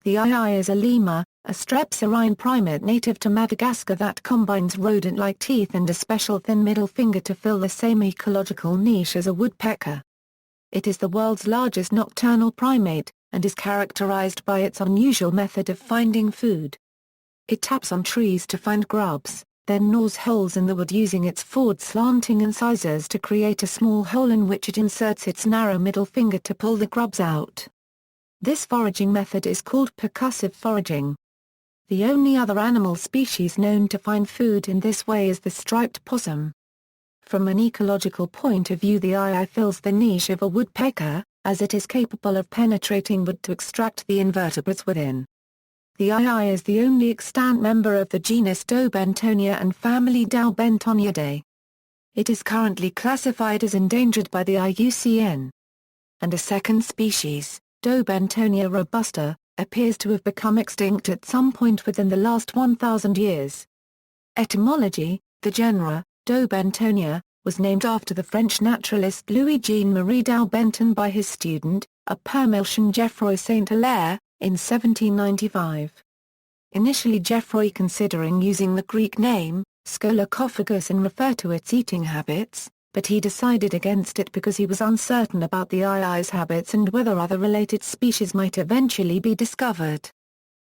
The ii is a lemur, a strepsirrhine primate native to Madagascar that combines rodent-like teeth and a special thin middle finger to fill the same ecological niche as a woodpecker. It is the world's largest nocturnal primate, and is characterized by its unusual method of finding food. It taps on trees to find grubs, then gnaws holes in the wood using its forward slanting incisors to create a small hole in which it inserts its narrow middle finger to pull the grubs out. This foraging method is called percussive foraging. The only other animal species known to find food in this way is the striped possum. From an ecological point of view, the ii fills the niche of a woodpecker, as it is capable of penetrating wood to extract the invertebrates within. The ii is the only extant member of the genus Daubentonia and family Daubentoniidae. It is currently classified as endangered by the IUCN. And a second species, Daubentonia robusta, appears to have become extinct at some point within the last 1,000 years. Etymology: the genera, Daubentonia, was named after the French naturalist Louis-Jean-Marie Daubenton by his student, a Parmeilchen Geoffroy Saint-Hilaire, in 1795. Initially Geoffroy considering using the Greek name, Scolocophagous, and refer to its eating habits, but he decided against it because he was uncertain about the ii's habits and whether other related species might eventually be discovered.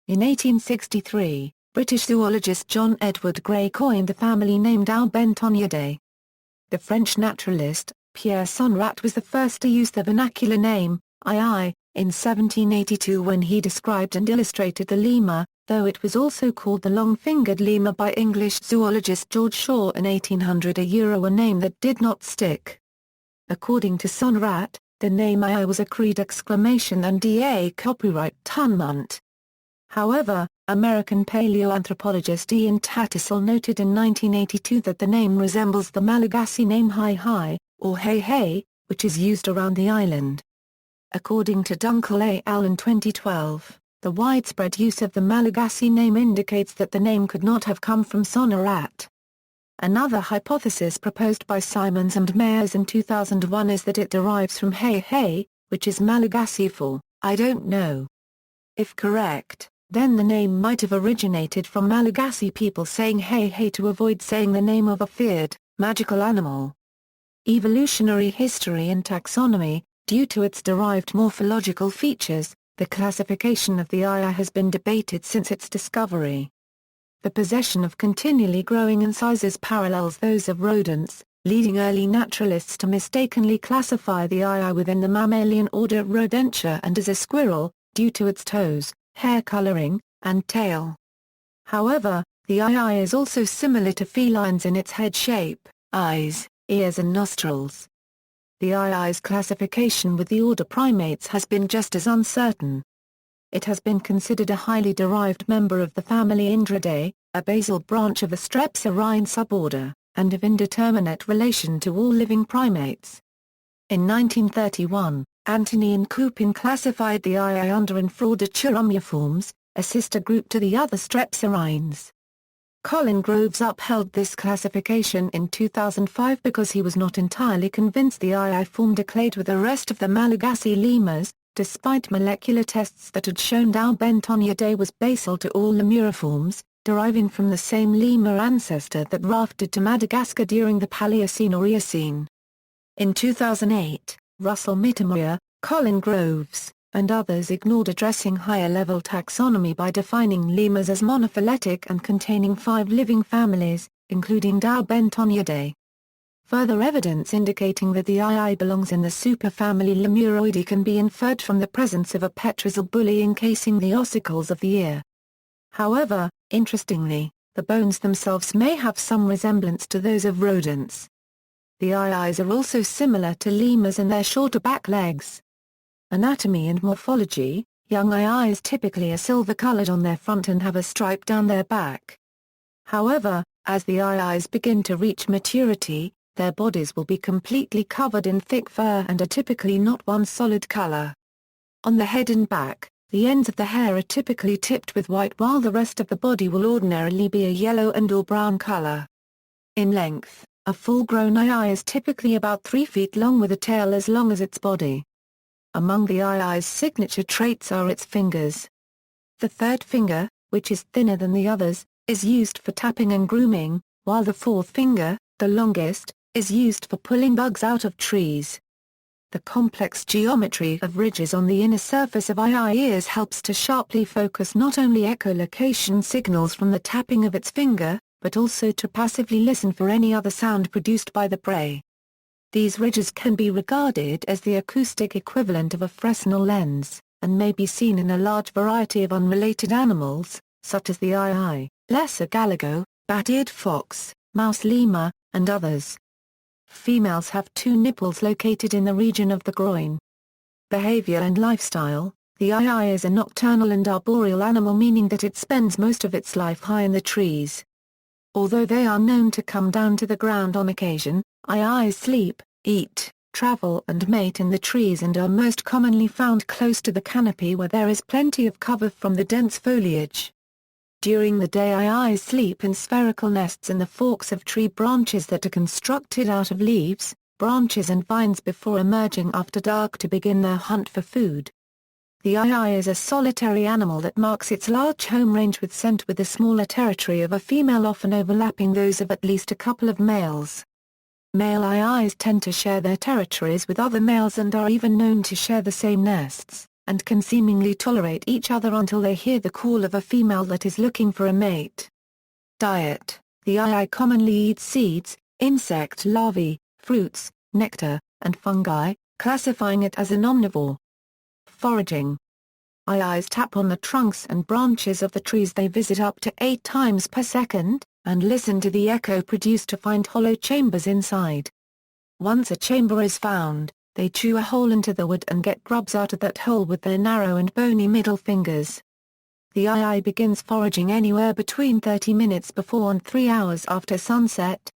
In 1863, British zoologist John Edward Gray coined the family name Daubentoniidae. The French naturalist, Pierre Sonrat, was the first to use the vernacular name, ii, in 1782 when he described and illustrated the lemur, though it was also called the long-fingered lemur by English zoologist George Shaw in 1800, a name that did not stick. According to Sonrat, the name ii was a crude exclamation and da copyright Tunmunt. However, American paleoanthropologist Ian Tattersall noted in 1982 that the name resembles the Malagasy name Hi-Hi, or Hey-Hey, which is used around the island. According to Dunkel et al. In 2012, the widespread use of the Malagasy name indicates that the name could not have come from Sonrat. Another hypothesis proposed by Simons and Mayers in 2001 is that it derives from Hey-Hey, which is Malagasy for, I don't know. If correct, then the name might have originated from Malagasy people saying hey-hey to avoid saying the name of a feared, magical animal. Evolutionary history and taxonomy: due to its derived morphological features, the classification of the ii has been debated since its discovery. The possession of continually growing incisors parallels those of rodents, leading early naturalists to mistakenly classify the ii within the mammalian order Rodentia and as a squirrel, due to its toes, hair coloring, and tail. However, the ii is also similar to felines in its head shape, eyes, ears and nostrils. The ii's classification with the order primates has been just as uncertain. It has been considered a highly derived member of the family Indridae, a basal branch of the strepsirrhine suborder, and of indeterminate relation to all living primates. In 1931, Antony and Kupin classified the ii under Infrauditurumniformes, a sister group to the other strepsirrhines. Colin Groves upheld this classification in 2005 because he was not entirely convinced the ii formed a clade with the rest of the Malagasy lemurs, despite molecular tests that had shown Daubentoniidae was basal to all lemuriforms, deriving from the same lemur ancestor that rafted to Madagascar during the Paleocene or Eocene. In 2008, Russell Mittermeier, Colin Groves, and others ignored addressing higher-level taxonomy by defining lemurs as monophyletic and containing 5 living families, including Daubentoniidae. Further evidence indicating that the ii belongs in the superfamily Lemuroidae can be inferred from the presence of a petrosal bully encasing the ossicles of the ear. However, interestingly, the bones themselves may have some resemblance to those of rodents. The iis are also similar to lemurs in their shorter back legs. Anatomy and morphology: young iis typically are silver-colored on their front and have a stripe down their back. However, as the iis begin to reach maturity, their bodies will be completely covered in thick fur and are typically not one solid color. On the head and back, the ends of the hair are typically tipped with white while the rest of the body will ordinarily be a yellow and/or brown color. In length, a full-grown ii is typically about 3 feet long with a tail as long as its body. Among the ii's signature traits are its fingers. The third finger, which is thinner than the others, is used for tapping and grooming, while the fourth finger, the longest, is used for pulling bugs out of trees. The complex geometry of ridges on the inner surface of ears helps to sharply focus not only echolocation signals from the tapping of its finger, but also to passively listen for any other sound produced by the prey. These ridges can be regarded as the acoustic equivalent of a Fresnel lens, and may be seen in a large variety of unrelated animals, such as the lesser galago, bat-eared fox, mouse lemur, and others. Females have two nipples located in the region of the groin. Behavior and lifestyle. The is a nocturnal and arboreal animal, meaning that it spends most of its life high in the trees. Although they are known to come down to the ground on occasion, sleep, eat, travel and mate in the trees and are most commonly found close to the canopy where there is plenty of cover from the dense foliage. During the day sleep in spherical nests in the forks of tree branches that are constructed out of leaves, branches and vines before emerging after dark to begin their hunt for food. The is a solitary animal that marks its large home range with scent, with the smaller territory of a female often overlapping those of at least a couple of males. Male tend to share their territories with other males and are even known to share the same nests, and can seemingly tolerate each other until they hear the call of a female that is looking for a mate. Diet. The commonly eats seeds, insect larvae, fruits, nectar, and fungi, classifying it as an omnivore. Foraging. Tap on the trunks and branches of the trees they visit up to 8 times per second, and listen to the echo produced to find hollow chambers inside. Once a chamber is found, they chew a hole into the wood and get grubs out of that hole with their narrow and bony middle fingers. The begins foraging anywhere between 30 minutes before and 3 hours after sunset.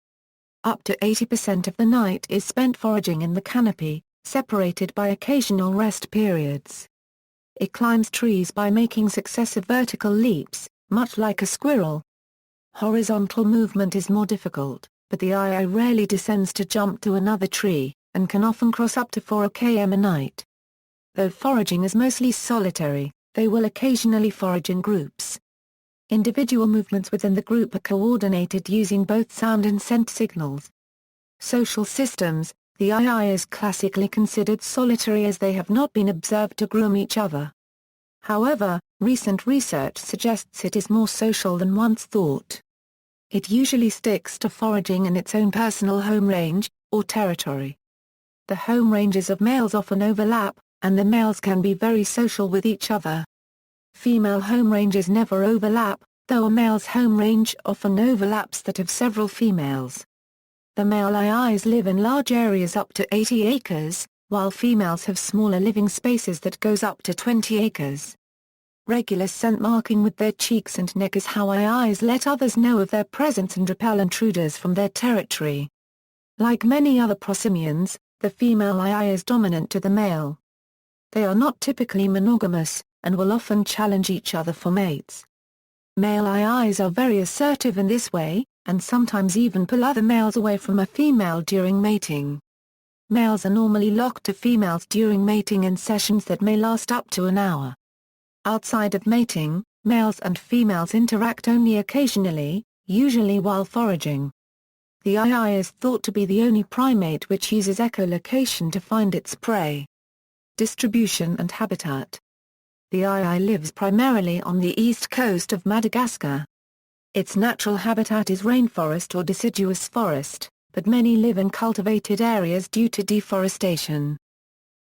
Up to 80% of the night is spent foraging in the canopy, separated by occasional rest periods. It climbs trees by making successive vertical leaps, much like a squirrel. Horizontal movement is more difficult, but the rarely descends to jump to another tree, and can often cross up to 4 km a night. Though foraging is mostly solitary, they will occasionally forage in groups. Individual movements within the group are coordinated using both sound and scent signals. Social systems. The is classically considered solitary as they have not been observed to groom each other. However, recent research suggests it is more social than once thought. It usually sticks to foraging in its own personal home range, or territory. The home ranges of males often overlap, and the males can be very social with each other. Female home ranges never overlap, though a male's home range often overlaps that of several females. The male live in large areas up to 80 acres, while females have smaller living spaces that goes up to 20 acres. Regular scent marking with their cheeks and neck is how let others know of their presence and repel intruders from their territory. Like many other prosimians, the female is dominant to the male. They are not typically monogamous, and will often challenge each other for mates. Male are very assertive in this way, and sometimes even pull other males away from a female during mating. Males are normally locked to females during mating in sessions that may last up to an hour. Outside of mating, males and females interact only occasionally, usually while foraging. The is thought to be the only primate which uses echolocation to find its prey. Distribution and habitat. The lives primarily on the east coast of Madagascar. Its natural habitat is rainforest or deciduous forest, but many live in cultivated areas due to deforestation.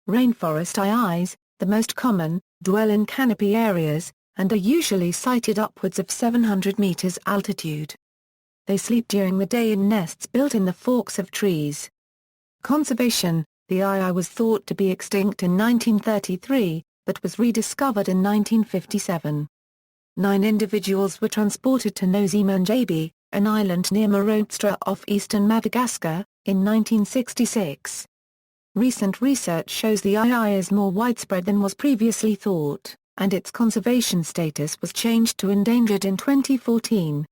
Rainforest the most common, dwell in canopy areas, and are usually sighted upwards of 700 meters altitude. They sleep during the day in nests built in the forks of trees. Conservation. The was thought to be extinct in 1933, but was rediscovered in 1957. 9 individuals were transported to Nosy Manjabi, an island near Marottra off eastern Madagascar, in 1966. Recent research shows the is more widespread than was previously thought, and its conservation status was changed to endangered in 2014.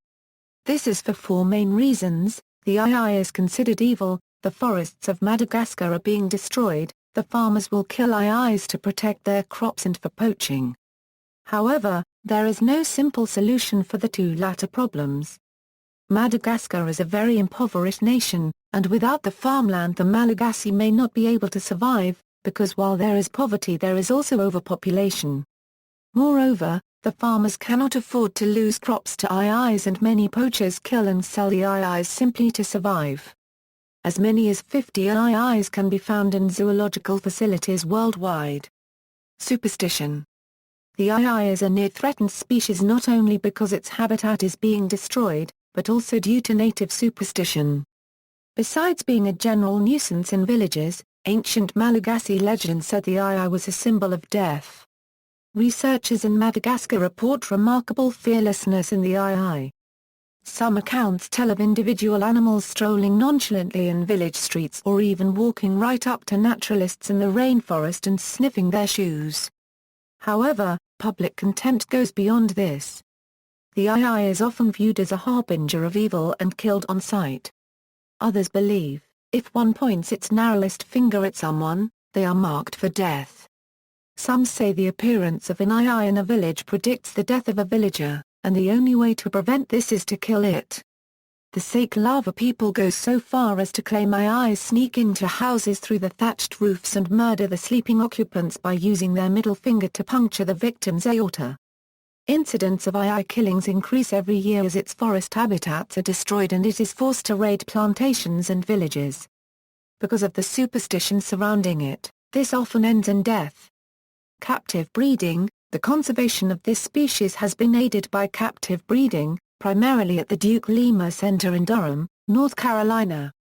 This is for 4 main reasons. The is considered evil, the forests of Madagascar are being destroyed, the farmers will kill to protect their crops and for poaching. However, There is no simple solution for the two latter problems. Madagascar is a very impoverished nation, and without the farmland the Malagasy may not be able to survive, because while there is poverty there is also overpopulation. Moreover, the farmers cannot afford to lose crops to IIs, and many poachers kill and sell the IIs simply to survive. As many as 50 IIs can be found in zoological facilities worldwide. Superstition. The II is a near-threatened species not only because its habitat is being destroyed, but also due to native superstition. Besides being a general nuisance in villages, ancient Malagasy legend said the II was a symbol of death. Researchers in Madagascar report remarkable fearlessness in the II. Some accounts tell of individual animals strolling nonchalantly in village streets or even walking right up to naturalists in the rainforest and sniffing their shoes. However, public contempt goes beyond this. The II is often viewed as a harbinger of evil and killed on sight. Others believe, if one points its narrowest finger at someone, they are marked for death. Some say the appearance of an II in a village predicts the death of a villager, and the only way to prevent this is to kill it. The Sakelava people go so far as to claim IIs sneak into houses through the thatched roofs and murder the sleeping occupants by using their middle finger to puncture the victim's aorta. Incidents of II killings increase every year as its forest habitats are destroyed and it is forced to raid plantations and villages. Because of the superstition surrounding it, this often ends in death. Captive breeding. The conservation of this species has been aided by captive breeding, primarily at the Duke Lemur Center in Durham, North Carolina.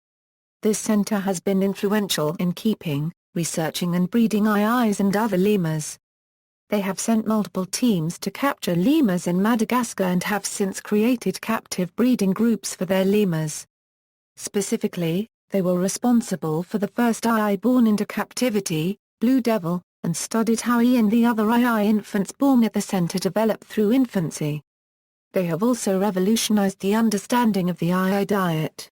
This center has been influential in keeping, researching and breeding IIs and other lemurs. They have sent multiple teams to capture lemurs in Madagascar and have since created captive breeding groups for their lemurs. Specifically, they were responsible for the first II born into captivity, Blue Devil, and studied how he and the other II infants born at the center developed through infancy. They have also revolutionized the understanding of the II diet.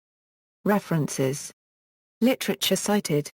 References. Literature cited.